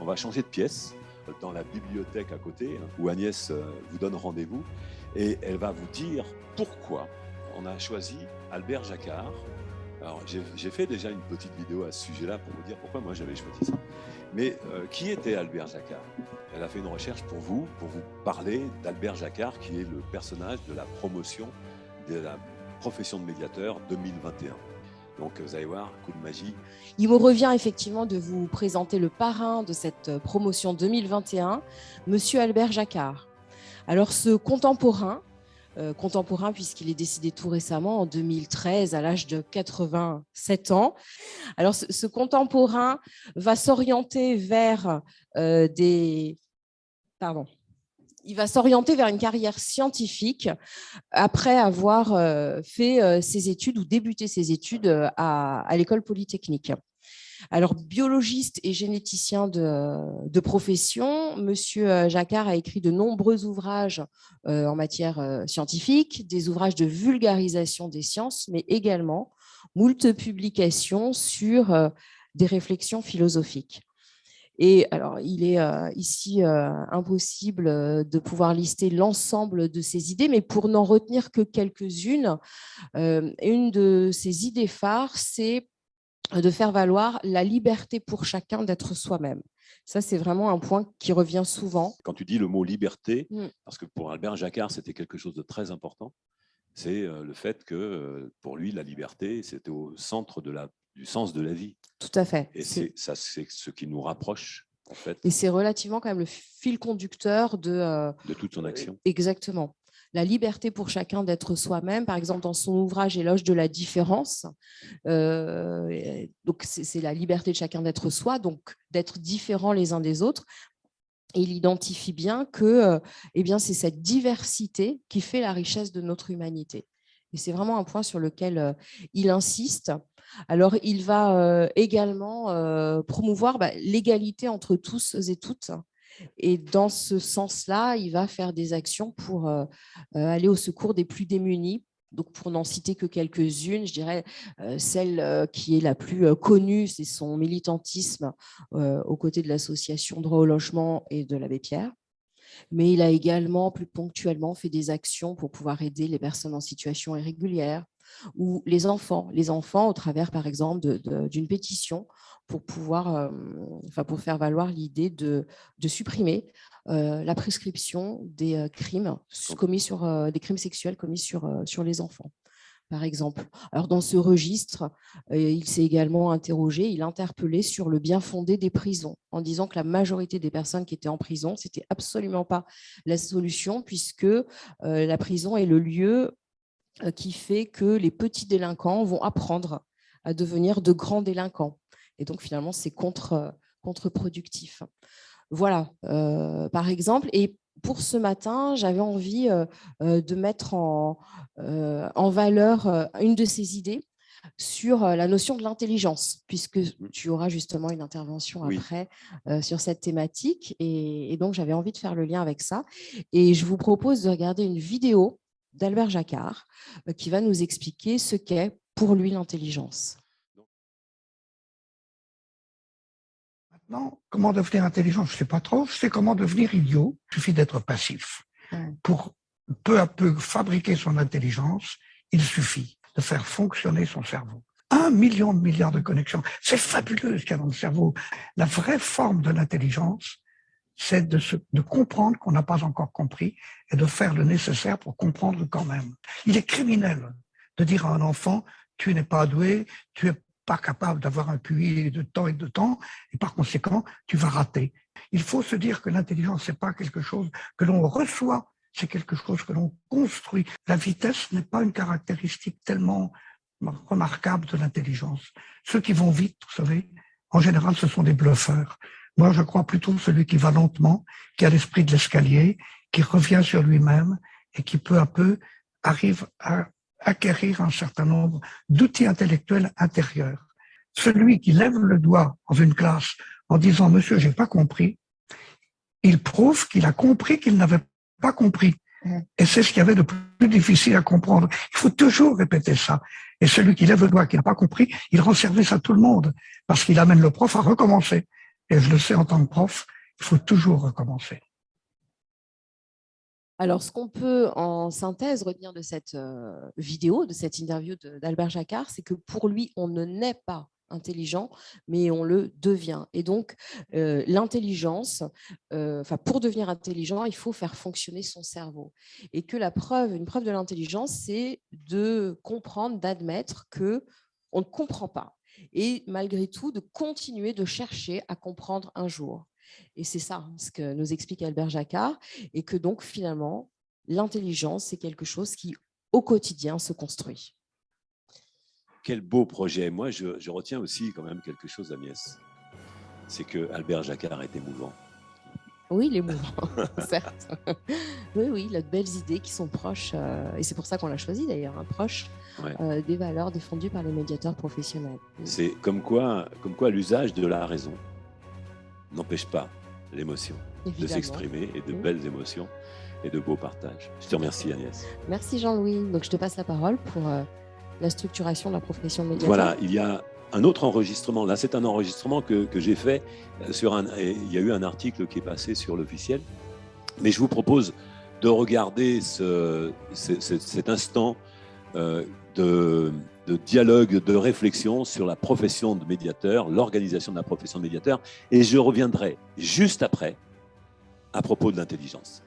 On va changer de pièce dans la bibliothèque à côté, où Agnès vous donne rendez-vous, et elle va vous dire pourquoi on a choisi Albert Jacquard. Alors, j'ai fait déjà une petite vidéo à ce sujet-là pour vous dire pourquoi moi j'avais choisi ça. Mais qui était Albert Jacquard? Elle a fait une recherche pour vous parler d'Albert Jacquard, qui est le personnage de la promotion de la profession de médiateur 2021. Donc, vous allez voir, coup de magie. Il me revient effectivement de vous présenter le parrain de cette promotion 2021, Monsieur Albert Jacquard. Alors, ce contemporain puisqu'il est décédé tout récemment, en 2013, à l'âge de 87 ans. Alors, ce contemporain va s'orienter vers Il va s'orienter vers une carrière scientifique après avoir fait ses études ou débuté ses études à l'école polytechnique. Alors, biologiste et généticien de profession, Monsieur Jacquard a écrit de nombreux ouvrages en matière scientifique, des ouvrages de vulgarisation des sciences, mais également moult publications sur des réflexions philosophiques. Et alors, il est ici impossible de pouvoir lister l'ensemble de ses idées, mais pour n'en retenir que quelques-unes, une de ses idées phares, c'est de faire valoir la liberté pour chacun d'être soi-même. Ça, c'est vraiment un point qui revient souvent. Quand tu dis le mot liberté, parce que pour Albert Jacquard, c'était quelque chose de très important, c'est le fait que pour lui, la liberté, c'était au centre du sens de la vie. Tout à fait. Et c'est ce qui nous rapproche, en fait. Et c'est relativement quand même le fil conducteur de toute son action. Exactement. La liberté pour chacun d'être soi-même, par exemple dans son ouvrage Éloge de la différence. Donc c'est la liberté de chacun d'être soi, donc d'être différents les uns des autres. Et il identifie bien que c'est cette diversité qui fait la richesse de notre humanité. Et c'est vraiment un point sur lequel il insiste. Alors, il va également promouvoir l'égalité entre tous et toutes. Et dans ce sens-là, il va faire des actions pour aller au secours des plus démunis. Donc, pour n'en citer que quelques-unes, je dirais celle qui est la plus connue, c'est son militantisme aux côtés de l'association Droit au logement et de l'Abbé Pierre. Mais il a également, plus ponctuellement, fait des actions pour pouvoir aider les personnes en situation irrégulière ou les enfants au travers, par exemple, d'une pétition pour pouvoir, pour faire valoir l'idée de supprimer la prescription des crimes des crimes sexuels commis sur les enfants, par exemple. Alors, dans ce registre, il s'est également interrogé, il interpellé sur le bien fondé des prisons, en disant que la majorité des personnes qui étaient en prison, ce n'était absolument pas la solution, puisque la prison est le lieu qui fait que les petits délinquants vont apprendre à devenir de grands délinquants. Et donc, finalement, c'est contre-productif. Voilà, par exemple. Et pour ce matin, j'avais envie de mettre en valeur une de ces idées sur la notion de l'intelligence, puisque tu auras justement une intervention après sur cette thématique. Et donc, j'avais envie de faire le lien avec ça. Et je vous propose de regarder une vidéo d'Albert Jacquard qui va nous expliquer ce qu'est pour lui l'intelligence. Maintenant, comment devenir intelligent, je ne sais pas trop. Je sais comment devenir idiot. Il suffit d'être passif. Pour peu à peu fabriquer son intelligence, il suffit de faire fonctionner son cerveau. 1 million de milliards de connexions. C'est fabuleux ce qu'il y a dans le cerveau. La vraie forme de l'intelligence, c'est de comprendre qu'on n'a pas encore compris et de faire le nécessaire pour comprendre quand même. Il est criminel de dire à un enfant « tu n'es pas doué, tu n'es pas capable d'avoir un QI de temps et par conséquent, tu vas rater ». Il faut se dire que l'intelligence, ce n'est pas quelque chose que l'on reçoit, c'est quelque chose que l'on construit. La vitesse n'est pas une caractéristique tellement remarquable de l'intelligence. Ceux qui vont vite, vous savez, en général, ce sont des bluffeurs. Moi, je crois plutôt celui qui va lentement, qui a l'esprit de l'escalier, qui revient sur lui-même et qui peu à peu arrive à acquérir un certain nombre d'outils intellectuels intérieurs. Celui qui lève le doigt dans une classe en disant « Monsieur, j'ai pas compris », il prouve qu'il a compris qu'il n'avait pas compris. Et c'est ce qu'il y avait de plus difficile à comprendre. Il faut toujours répéter ça. Et celui qui lève le doigt, qui n'a pas compris, il rend service à tout le monde, parce qu'il amène le prof à recommencer. Et je le sais en tant que prof, il faut toujours recommencer. Alors, ce qu'on peut en synthèse retenir de cette vidéo, de cette interview d'Albert Jacquard, c'est que pour lui, on ne naît pas intelligent, mais on le devient. Et donc, l'intelligence, pour devenir intelligent, il faut faire fonctionner son cerveau. Et que une preuve de l'intelligence, c'est de comprendre, d'admettre qu'on ne comprend pas. Et malgré tout, de continuer de chercher à comprendre un jour. Et c'est ça ce que nous explique Albert Jacquard, et que donc finalement, l'intelligence, c'est quelque chose qui, au quotidien, se construit. Quel beau projet. Moi, je retiens aussi quand même quelque chose, Agnès. C'est que Albert Jacquard est émouvant. Oui, il est émouvant, certes. Oui, il a de belles idées qui sont proches, et c'est pour ça qu'on l'a choisi d'ailleurs, proche des valeurs défendues par les médiateurs professionnels. C'est comme quoi l'usage de la raison n'empêche pas l'émotion de s'exprimer, et de belles émotions et de beaux partages. Je te remercie, Agnès. Merci Jean-Louis. Donc je te passe la parole pour la structuration de la profession de médiateur. Voilà, il y a un autre enregistrement. Là, c'est un enregistrement que j'ai fait il y a eu un article qui est passé sur l'officiel. Mais je vous propose de regarder cet instant de dialogue, de réflexion sur la profession de médiateur, l'organisation de la profession de médiateur. Et je reviendrai juste après à propos de l'intelligence.